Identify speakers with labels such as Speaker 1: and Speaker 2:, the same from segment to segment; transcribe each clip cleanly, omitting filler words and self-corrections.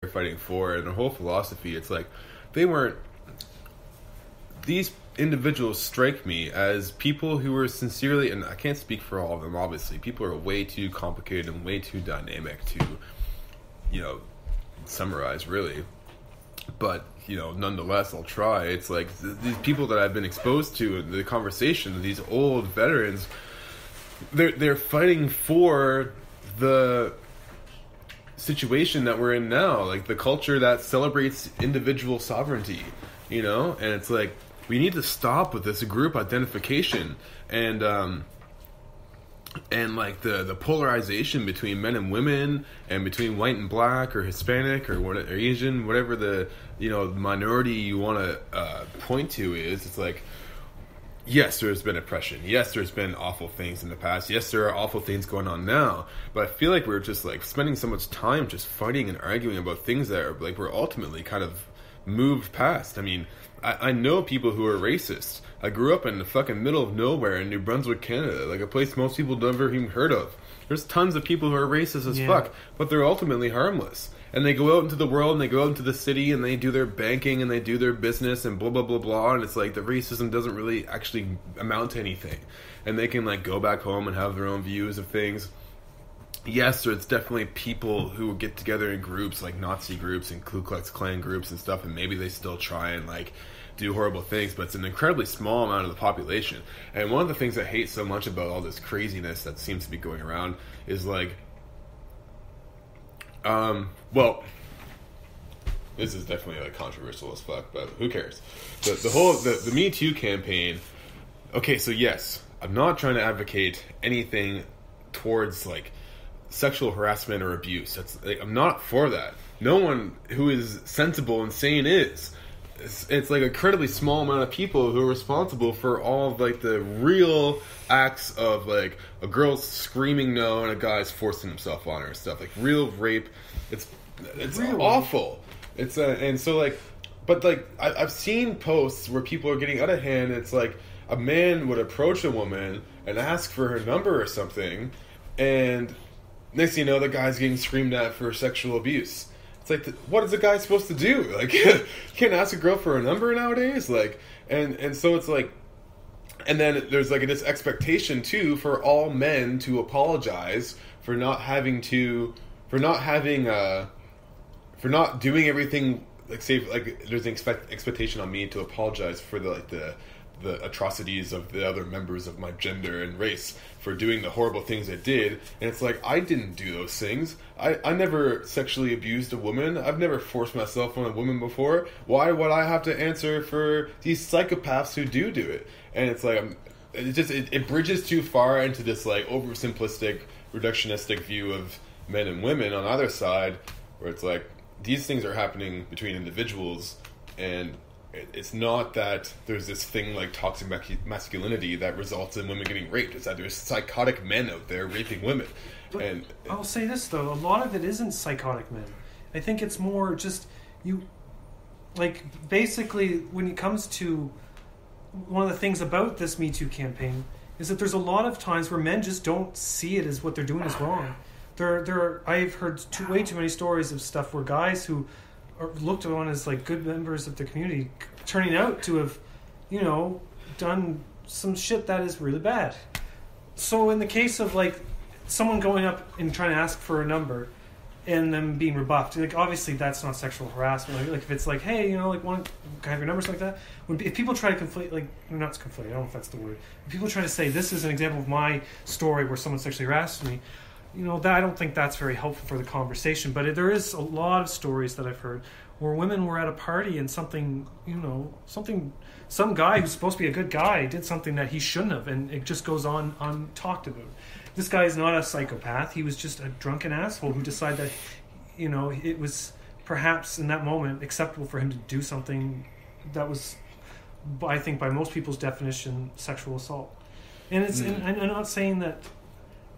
Speaker 1: fighting for, and their whole philosophy, it's like they weren't. These individuals strike me as people who are sincerely, and I can't speak for all of them, obviously. People are way too complicated and way too dynamic to, summarize, really. But, nonetheless, I'll try. It's like these people that I've been exposed to in the conversation, these old veterans, they're fighting for the situation that we're in now, like the culture that celebrates individual sovereignty, and it's like we need to stop with this group identification and like the polarization between men and women and between white and black or Hispanic or Asian, whatever the minority you want to point to is. It's like, yes, there's been oppression. Yes, there's been awful things in the past. Yes, there are awful things going on now. But I feel like we're just like spending so much time just fighting and arguing about things that are like we're ultimately kind of moved past. I mean, I know people who are racist. I grew up in the fucking middle of nowhere in New Brunswick, Canada, like a place most people never even heard of. There's tons of people who are racist as fuck, but they're ultimately harmless. And they go out into the world and they go out into the city and they do their banking and they do their business and blah, blah, blah, blah. And it's like the racism doesn't really actually amount to anything. And they can like go back home and have their own views of things. Yes, there's definitely people who get together in groups like Nazi groups and Ku Klux Klan groups and stuff, and maybe they still try and like do horrible things, but it's an incredibly small amount of the population. And one of the things I hate so much about all this craziness that seems to be going around is like, well, this is definitely like controversial as fuck, but who cares? The Me Too campaign. Okay, so yes, I'm not trying to advocate anything towards like sexual harassment or abuse. That's like, I'm not for that. No one who is sensible and sane is. It's like an incredibly small amount of people who are responsible for all of like the real acts of like a girl screaming no and a guy's forcing himself on her and stuff, like real rape. It's really awful. It's and so like, but like I've seen posts where people are getting out of hand. It's like a man would approach a woman and ask for her number or something, and next thing you know, the guy's getting screamed at for sexual abuse. It's like, what is a guy supposed to do? Like, you can't ask a girl for a number nowadays. Like, and so it's like, and then there's like this expectation too for all men to apologize for not doing everything. Like, say, like there's an expectation on me to apologize for the atrocities of the other members of my gender and race for doing the horrible things I did. And it's like, I didn't do those things. I never sexually abused a woman. I've never forced myself on a woman before. Why would I have to answer for these psychopaths who do it? And it's like, it bridges too far into this like oversimplistic, reductionistic view of men and women on either side, where it's like, these things are happening between individuals, and it's not that there's this thing like toxic masculinity that results in women getting raped. It's that there's psychotic men out there raping women.
Speaker 2: But
Speaker 1: and
Speaker 2: I'll say this though, a lot of it isn't psychotic men. I think it's more just basically when it comes to one of the things about this Me Too campaign is that there's a lot of times where men just don't see it as what they're doing is wrong. I've heard way too many stories of stuff where guys who are looked on as like good members of the community turning out to have, done some shit that is really bad. So in the case of like someone going up and trying to ask for a number and them being rebuffed, like obviously that's not sexual harassment. Like if it's like, hey, can I have your number, something like that. If people try to conflate, like not conflate, I don't know if that's the word. If people try to say this is an example of my story where someone sexually harassed me, that I don't think that's very helpful for the conversation. But there is a lot of stories that I've heard where women were at a party and some guy who's supposed to be a good guy did something that he shouldn't have, and it just goes on talked about. This guy is not a psychopath. He was just a drunken asshole who decided that, it was perhaps in that moment acceptable for him to do something that was, I think, by most people's definition, sexual assault. And it's, and I'm not saying that,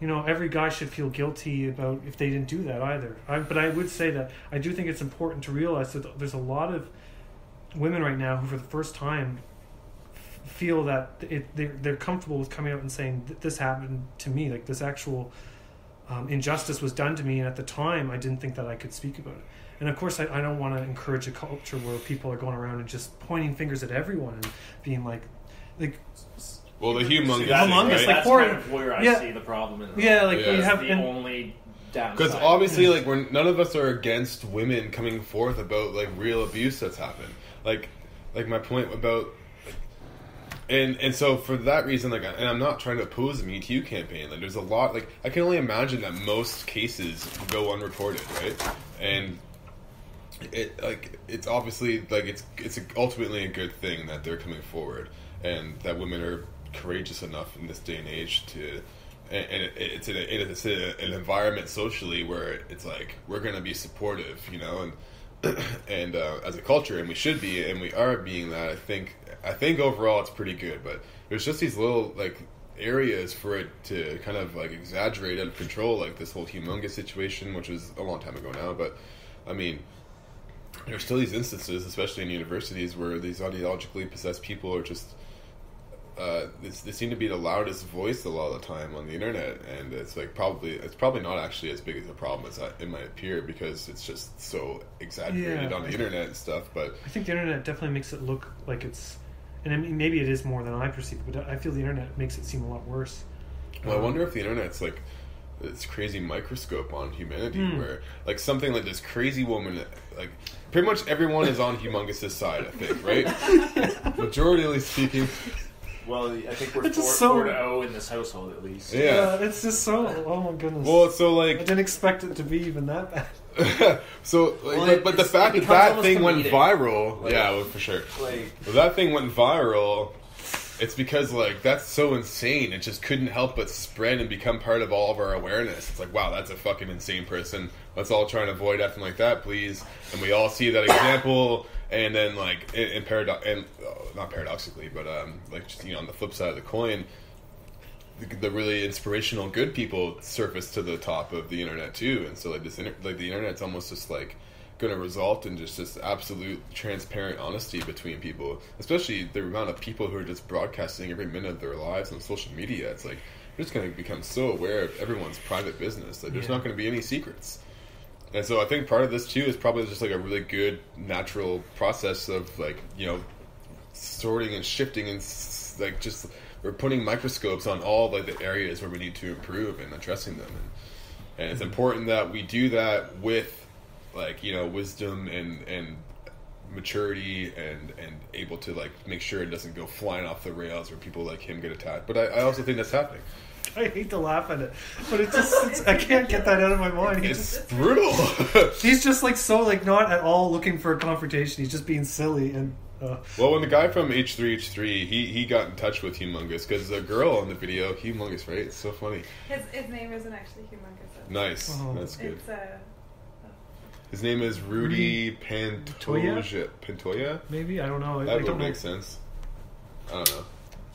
Speaker 2: every guy should feel guilty about if they didn't do that either. But I would say that I do think it's important to realize that there's a lot of women right now who, for the first time, feel that they're comfortable with coming out and saying, this happened to me, like this actual injustice was done to me, and at the time I didn't think that I could speak about it. And of course, I don't want to encourage a culture where people are going around and just pointing fingers at everyone and being like.
Speaker 1: Well, the humongous,
Speaker 2: humongous,
Speaker 1: right?
Speaker 2: like
Speaker 3: that's kind of where I see the problem. In
Speaker 2: you have
Speaker 3: the only downside.
Speaker 1: Because obviously, like, none of us are against women coming forth about like real abuse that's happened. Like my point about, and so for that reason, like, and I'm not trying to oppose the Me Too campaign. Like, there's a lot. Like, I can only imagine that most cases go unreported, right? And it's obviously like it's ultimately a good thing that they're coming forward and that women are courageous enough in this day and age to, and it's an environment socially where it's like we're going to be supportive, you know, and as a culture, and we should be, and we are being that. I think overall it's pretty good, but there's just these little like areas for it to kind of like exaggerate out of control, like this whole humongous situation, which was a long time ago now, but I mean, there's still these instances, especially in universities, where these ideologically possessed people are just they seem to be the loudest voice a lot of the time on the internet, and it's probably not actually as big as a problem as it might appear, because it's just so exaggerated on the internet and stuff. But
Speaker 2: I think the internet definitely makes it look like it's, and I mean, maybe it is more than I perceive, but I feel the internet makes it seem a lot worse.
Speaker 1: Well, I wonder if the internet's like this crazy microscope on humanity, where like something like this crazy woman, like pretty much everyone is on Humongous's side, I think, right? Majoritarily speaking.
Speaker 3: Well, I think we're 4-0 in this household, at least.
Speaker 1: Yeah,
Speaker 2: it's just so. Oh my goodness.
Speaker 1: Well, so like
Speaker 2: I didn't expect it to be even that bad.
Speaker 1: So, like, well, but the fact that thing went viral, like, yeah, well, for sure. Like, well, that thing went viral. It's because like that's so insane. It just couldn't help but spread and become part of all of our awareness. It's like, wow, that's a fucking insane person. Let's all try and avoid acting like that, please. And we all see that example. And then, like, not paradoxically, but like, just, you know, on the flip side of the coin, the really inspirational good people surface to the top of the internet too. And so, like, the internet's almost just like going to result in just this absolute transparent honesty between people, especially the amount of people who are just broadcasting every minute of their lives on social media. It's like you're just going to become so aware of everyone's private business that there's not going to be any secrets. And so I think part of this too is probably just like a really good natural process of, like, you know, sorting and shifting and like just we're putting microscopes on all like the areas where we need to improve and addressing them, and it's important that we do that with, like, you know, wisdom and maturity and able to like make sure it doesn't go flying off the rails where people like him get attacked. But I also think that's happening.
Speaker 2: I hate to laugh at it, but I can't get that out of my mind.
Speaker 1: It's brutal.
Speaker 2: He's just like so like not at all looking for a confrontation. He's just being silly and.
Speaker 1: Well, when the guy from H3H3 he got in touch with Humongous because the girl in the video, Humongous, right? It's so funny.
Speaker 4: His name isn't actually Humongous.
Speaker 1: Nice, that's good.
Speaker 4: It's
Speaker 1: his name is Rudy Pantoja.
Speaker 2: Maybe, I don't know.
Speaker 1: That would make sense. I don't know.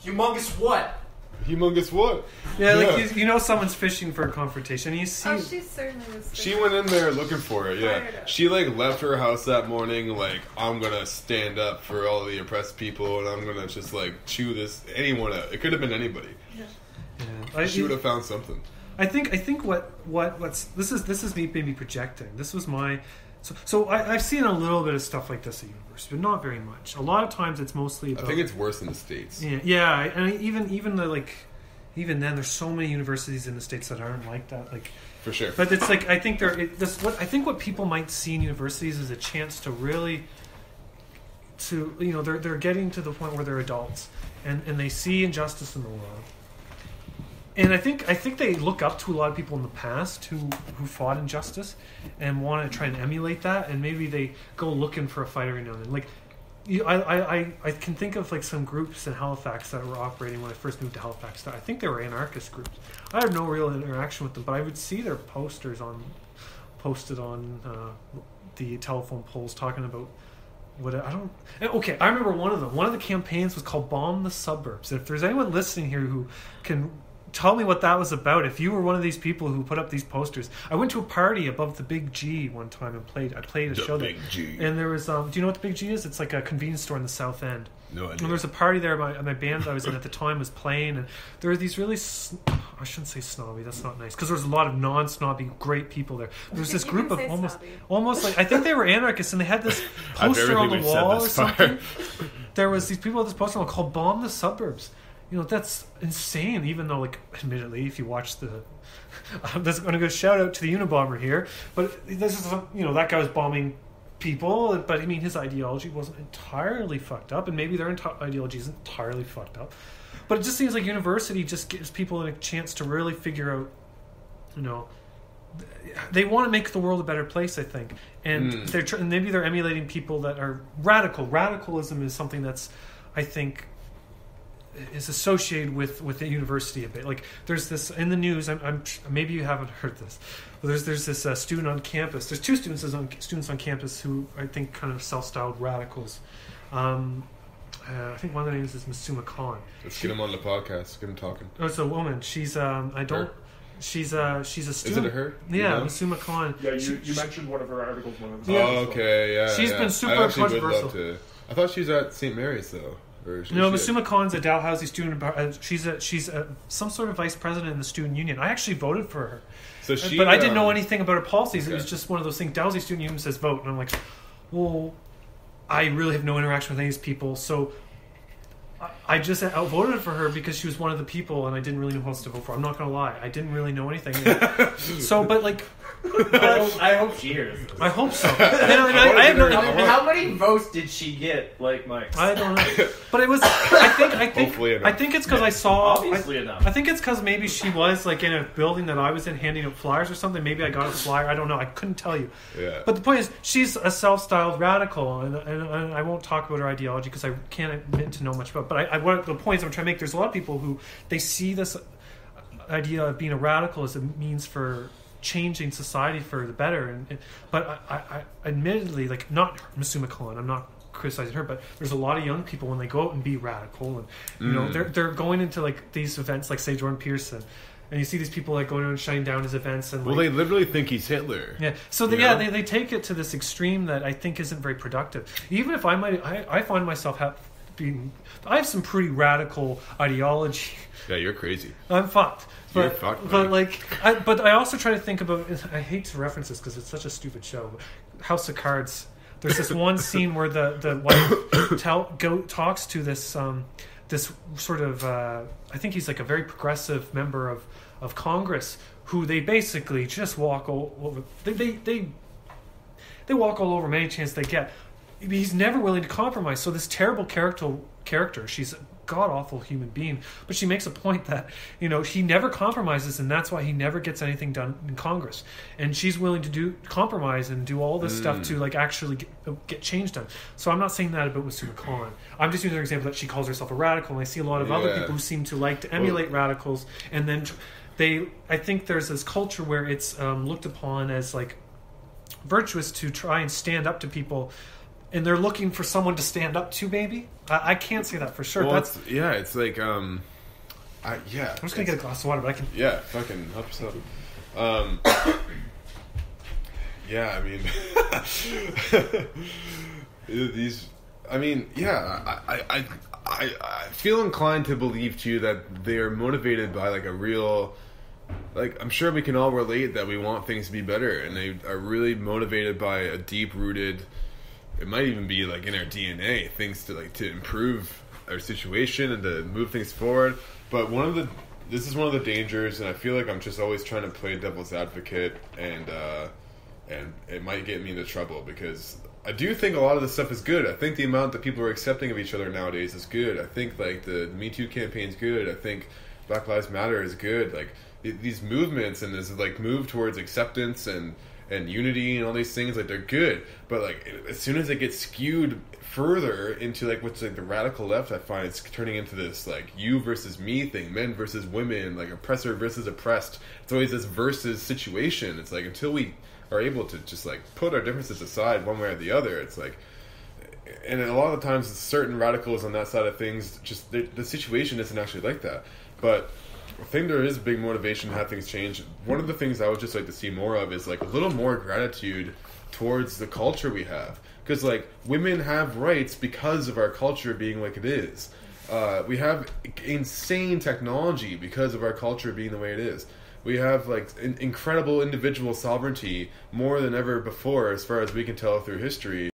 Speaker 3: Humongous what?
Speaker 1: Humongous what?
Speaker 2: Yeah, like you know, someone's fishing for a confrontation. You see,
Speaker 4: she certainly was.
Speaker 1: She went in there looking for it. Yeah, she like left her house that morning. Like, I'm gonna stand up for all the oppressed people, and I'm gonna just like chew this anyone out. It could have been anybody. Yeah. She would have found something.
Speaker 2: I think what's this is me maybe projecting. This was my. So I've seen a little bit of stuff like this at university, but not very much. A lot of times it's mostly about... I
Speaker 1: think it's worse in the States.
Speaker 2: Yeah, and even then, there's so many universities in the States that aren't like that. Like,
Speaker 1: for sure.
Speaker 2: But it's like I think what people might see in universities is a chance to really, they're getting to the point where they're adults and they see injustice in the world. And I think they look up to a lot of people in the past who fought injustice and want to try and emulate that, and maybe they go looking for a fight every now and then. Like, I can think of like some groups in Halifax that were operating when I first moved to Halifax. That I think they were anarchist groups. I had no real interaction with them, but I would see their posted on the telephone poles talking about. I remember one of them. One of the campaigns was called "Bomb the Suburbs." If there's anyone listening here who can tell me what that was about, if you were one of these people who put up these posters. I went to a party above the Big G one time and I played a show there. Big G. And there was, do you know what the Big G is? It's like a convenience store in the South End.
Speaker 1: No idea.
Speaker 2: And there was a party there. My band I was in at the time was playing, and there were these really, I shouldn't say snobby. That's not nice because there's a lot of non-snobby, great people there. There's this group of almost like I think they were anarchists, and they had this poster on the wall or something. There was these people at this poster wall called "Bomb the Suburbs." You know, that's insane. Even though, like, admittedly, if you watch the, I'm just going to go shout out to the Unabomber here, but this is that guy was bombing people, but I mean his ideology wasn't entirely fucked up, and maybe their ideology isn't entirely fucked up. But it just seems like university just gives people a chance to really figure out, they want to make the world a better place, I think. And maybe they're emulating people that are radical. Radicalism is something that's, I think, is associated with the university a bit. Like, there's this, in the news, I'm maybe you haven't heard this, but there's this student on campus. There's two students on campus who I think kind of self-styled radicals. I think one of their names is Masuma Khan.
Speaker 1: Let's get him on the podcast. Get him talking.
Speaker 2: Oh, it's a woman. She's she's a student.
Speaker 1: Is it her?
Speaker 2: Yeah, Masuma Khan.
Speaker 3: Yeah, you mentioned one of her articles.
Speaker 1: Okay, yeah.
Speaker 2: She's been super controversial.
Speaker 1: I thought she's at St. Mary's though.
Speaker 2: Masuma Khan's a Dalhousie student. She's some sort of vice president in the student union. I actually voted for her. But I didn't know anything about her policies. Okay. It was just one of those things. Dalhousie student union says vote, and I'm like, well, I really have no interaction with any of these people, so I just outvoted for her because she was one of the people, and I didn't really know who else to vote for. I'm not going to lie. I didn't really know anything. But like...
Speaker 3: I hope she hears this.
Speaker 2: I hope so. I have no...
Speaker 3: How many votes did she get, like Mike?
Speaker 2: I don't know. But it was... I think it's because I saw...
Speaker 3: Obviously enough.
Speaker 2: I think it's because maybe she was like in a building that I was in handing out flyers or something. Maybe I got a flyer. I don't know. I couldn't tell you.
Speaker 1: Yeah.
Speaker 2: But the point is, she's a self-styled radical, and I won't talk about her ideology because I can't admit to know much about it. But the point is I'm trying to make, there's a lot of people who they see this idea of being a radical as a means for changing society for the better, but I admittedly, like, not Masuma Khan, I'm not criticizing her, but there's a lot of young people when they go out and be radical, and they're going into like these events, like say Jordan Peterson, and you see these people like going out and shutting down his events, and
Speaker 1: they literally think he's Hitler.
Speaker 2: Yeah, so they take it to this extreme that I think isn't very productive. Even if I find myself I have some pretty radical ideology.
Speaker 1: Yeah, you're crazy.
Speaker 2: I'm fucked.
Speaker 1: You're fucked.
Speaker 2: But I also try to think about. I hate to reference this because it's such a stupid show. But House of Cards. There's this one scene where the wife talks to this this sort of I think he's like a very progressive member of Congress who they basically just walk all over. They walk all over any chance they get. He's never willing to compromise. So this terrible character, she's a god-awful human being, but she makes a point that, he never compromises, and that's why he never gets anything done in Congress. And she's willing to compromise and do all this stuff to like actually get change done. So I'm not saying that about Masuma Khan. I'm just using an example that she calls herself a radical, and I see a lot of other people who seem to like to emulate radicals, and then I think there's this culture where it's looked upon as like virtuous to try and stand up to people. And they're looking for someone to stand up to, maybe? I can't say that for sure.
Speaker 1: Well, it's like, I'm
Speaker 2: just going to get a glass of water, but I can...
Speaker 1: Yeah, fucking help yourself. I mean... I feel inclined to believe, too, that they're motivated by, like, a real... Like, I'm sure we can all relate that we want things to be better, and they are really motivated by a deep-rooted... It might even be like in our DNA, things to improve our situation and to move things forward. But this is one of the dangers, and I feel like I'm just always trying to play devil's advocate, and it might get me into trouble because I do think a lot of this stuff is good. I think the amount that people are accepting of each other nowadays is good. I think like the Me Too campaign is good. I think Black Lives Matter is good. Like these movements and this like move towards acceptance and unity and all these things, like they're good, but like as soon as it gets skewed further into like what's like the radical left, I find it's turning into this like you versus me thing, men versus women, like oppressor versus oppressed. It's always this versus situation. It's like until we are able to just like put our differences aside one way or the other, it's like, and a lot of the times certain radicals on that side of things, just the situation isn't actually like that. But I think there is big motivation to have things change. One of the things I would just like to see more of is like a little more gratitude towards the culture we have. Because like women have rights because of our culture being like it is. We have insane technology because of our culture being the way it is. We have like incredible individual sovereignty more than ever before, as far as we can tell through history.